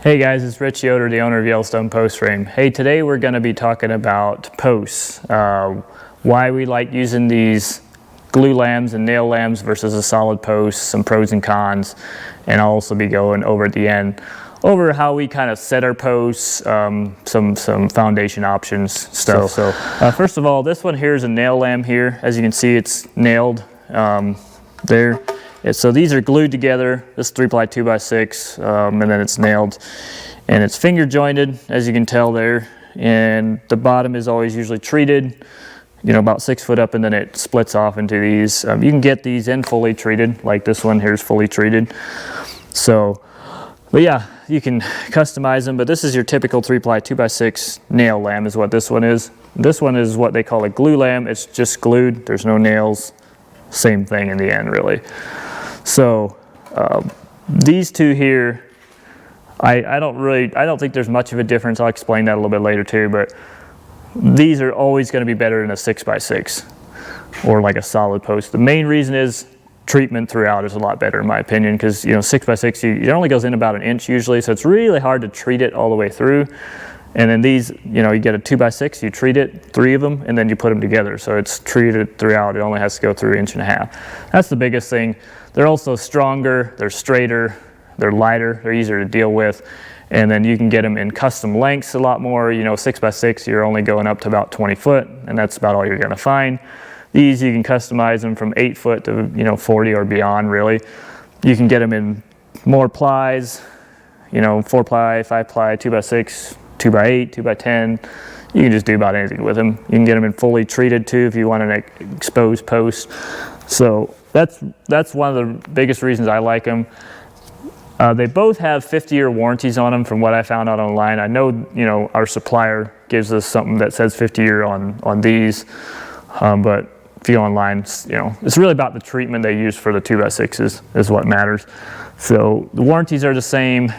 Hey guys, it's Rich Yoder, the owner of Yellowstone Post Frame. Hey, today we're going to be talking about posts, why we like using these glue lambs and nail lambs versus a solid post, some pros and cons, and I'll also be going over at the end over how we kind of set our posts, some foundation options stuff. So first of all, this one here is a nail lamb here. As you can see, it's nailed there. So these are glued together, this 3-ply 2x6, and then it's nailed. And it's finger jointed, as you can tell there. And the bottom is always usually treated, you know, about 6 foot up, and then it splits off into these. You can get these in fully treated, like this one here is fully treated. So, but yeah, you can customize them, but this is your typical 3-ply 2x6 nail lamb is what this one is. This one is what they call a glue lamb. It's just glued, there's no nails. Same thing in the end, really. So these two here, I don't think there's much of a difference. I'll explain that a little bit later too, but these are always going to be better than a 6x6 or like a solid post. The main reason is treatment throughout is a lot better in my opinion, because 6x6 it only goes in about 1 inch usually, so it's really hard to treat it all the way through. And then these, you get a 2x6, you treat it, 3 of them, and then you put them together. So it's treated throughout. It only has to go through 1.5 inches. That's the biggest thing. They're also stronger, they're straighter, they're lighter, they're easier to deal with. And then you can get them in custom lengths a lot more. 6x6, you're only going up to about 20 foot, and that's about all you're gonna find. These, you can customize them from 8 foot to 40 or beyond, really. You can get them in more plies, 4-ply, 5-ply, 2x6, 2x8, 2x10. You can just do about anything with them. You can get them in fully treated too if you want an exposed post. So that's one of the biggest reasons I like them. They both have 50-year warranties on them from what I found out online. I know, our supplier gives us something that says 50-year on these, but if you go online, it's really about the treatment they use for the 2x6s is what matters. So the warranties are the same.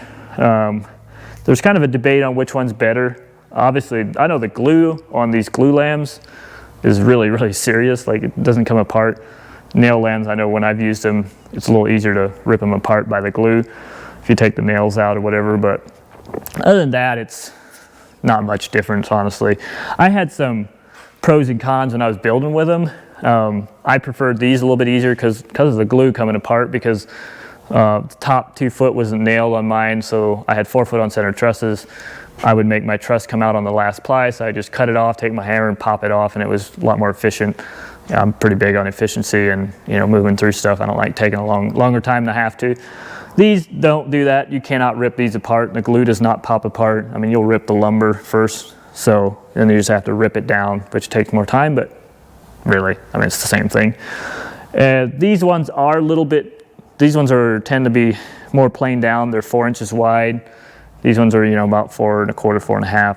There's kind of a debate on which one's better. Obviously, I know the glue on these glue lambs is really, really serious. Like, it doesn't come apart. Nail lambs, I know when I've used them, it's a little easier to rip them apart by the glue if you take the nails out or whatever. But other than that, it's not much difference, honestly. I had some pros and cons when I was building with them. I preferred these a little bit easier because of the glue coming apart, because the top 2 foot wasn't nailed on mine, so I had 4 foot on center trusses. I would make my truss come out on the last ply, so I just cut it off, take my hammer and pop it off, and it was a lot more efficient. I'm pretty big on efficiency and moving through stuff. I don't like taking a longer time than I have to. These don't do that. You cannot rip these apart. The glue does not pop apart. I mean, you'll rip the lumber first, so then you just have to rip it down, which takes more time, but really, I mean, it's the same thing. These ones are a little bit. These ones tend to be more plain down. They're 4 inches wide. These ones are, about 4 1/4, 4 1/2.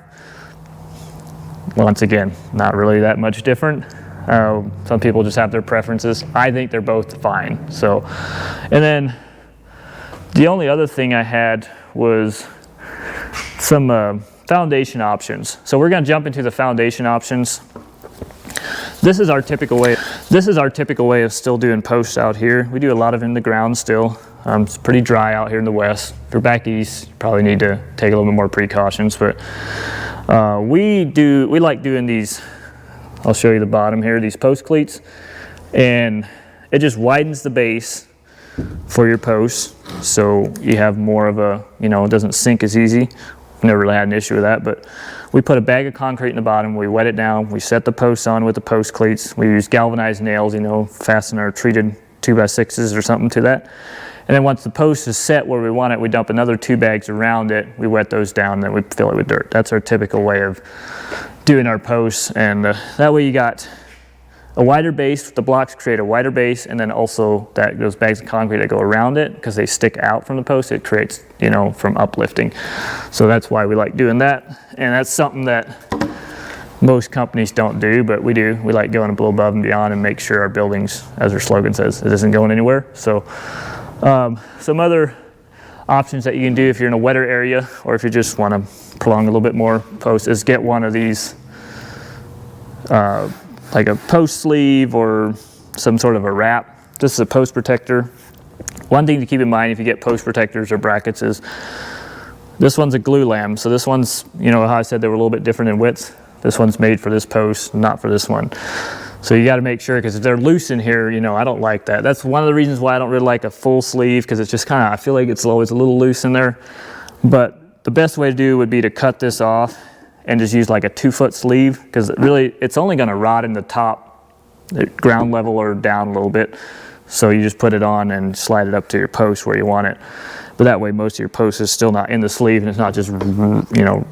Once again, not really that much different. Some people just have their preferences. I think they're both fine. So, and then the only other thing I had was some foundation options. So we're going to jump into the foundation options. This is our typical way of still doing posts out here. We do a lot of in the ground still. It's pretty dry out here in the west. If you're back east, you probably need to take a little bit more precautions, but we like doing these. I'll show you the bottom here, these post cleats, and it just widens the base for your posts, so you have more of a, it doesn't sink as easy. Never really had an issue with that, but we put a bag of concrete in the bottom, we wet it down, we set the posts on with the post cleats, we use galvanized nails, fasten our treated 2x6s or something to that. And then once the post is set where we want it, we dump another 2 bags around it, we wet those down, then we fill it with dirt. That's our typical way of doing our posts, and that way you got a wider base. The blocks create a wider base, and then also those bags of concrete that go around it, because they stick out from the post, it creates, from uplifting. So that's why we like doing that, and that's something that most companies don't do, but we do. We like going a little above and beyond and make sure our buildings, as our slogan says, it isn't going anywhere. So some other options that you can do if you're in a wetter area, or if you just want to prolong a little bit more post, is get one of these like a post sleeve or some sort of a wrap. This is a post protector. One thing to keep in mind if you get post protectors or brackets is This one's a glue lamb, so this one's, you know how I said they were a little bit different in width? This one's made for this post, not for this one. So you got to make sure, because if they're loose in here, you know, I don't like that. That's one of the reasons why I don't really like a full sleeve, because it's just kind of, I feel like it's always a little loose in there. But the best way to do would be to cut this off and just use like a 2-foot sleeve, because it's only going to rot in the top, ground level or down a little bit. So you just put it on and slide it up to your post where you want it. But that way most of your post is still not in the sleeve and it's not just, you know,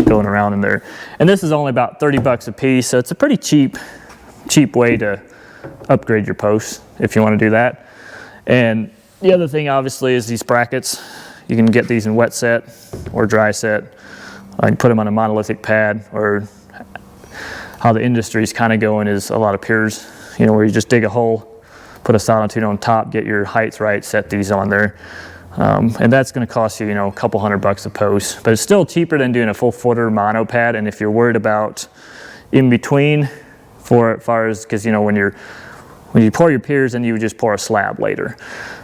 going around in there. And this is only about 30 bucks a piece, so it's a pretty cheap way to upgrade your posts if you want to do that. And the other thing obviously is these brackets. You can get these in wet set or dry set. I can put them on a monolithic pad, or how the industry is kind of going is a lot of piers, you know, where you just dig a hole, put a sonotube on top, get your heights right, set these on there. And that's going to cost you, you know, a couple $100 a post, but it's still cheaper than doing a full footer mono pad. And if you're worried about in between, for as far as, because you know when you pour your piers, then you would just pour a slab later,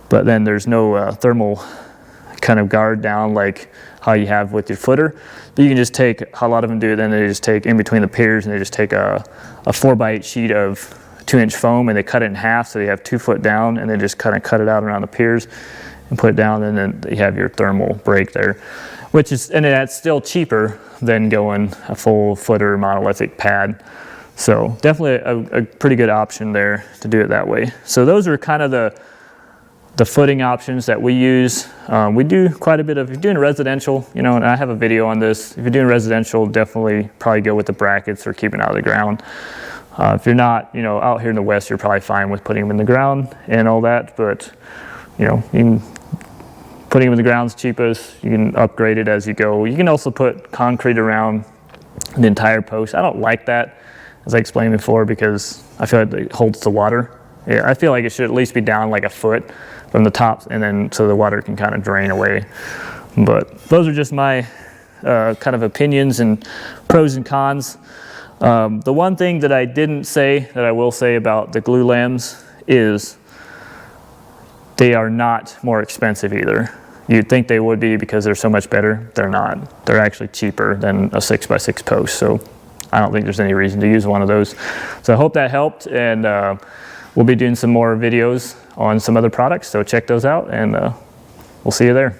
but then there's no thermal kind of guard down like how you have with your footer. But you can just take, how a lot of them do it, then they just take in between the piers and they just take a 4x8 sheet of 2-inch foam and they cut it in half, so you have 2 foot down, and then just kind of cut it out around the piers and put it down, and then you have your thermal break there, which is, and that's still cheaper than going a full footer monolithic pad. So definitely a pretty good option there to do it that way. So those are kind of the footing options that we use. We do quite a bit of, if you're doing residential, you know, and I have a video on this, if you're doing residential, definitely probably go with the brackets or keeping out of the ground. If you're not, you know, out here in the West, you're probably fine with putting them in the ground and all that, but you know, putting them in the ground's cheapest. You can upgrade it as you go. You can also put concrete around the entire post. I don't like that, as I explained before, because I feel like it holds the water. Yeah, I feel like it should at least be down like a foot from the top, and then so the water can kind of drain away. But those are just my kind of opinions and pros and cons. The one thing that I didn't say that I will say about the glue lambs is they are not more expensive either. You'd think they would be because they're so much better. They're not. They're actually cheaper than a 6x6 post. So I don't think there's any reason to use one of those. So I hope that helped, and we'll be doing some more videos on some other products. So check those out, and we'll see you there.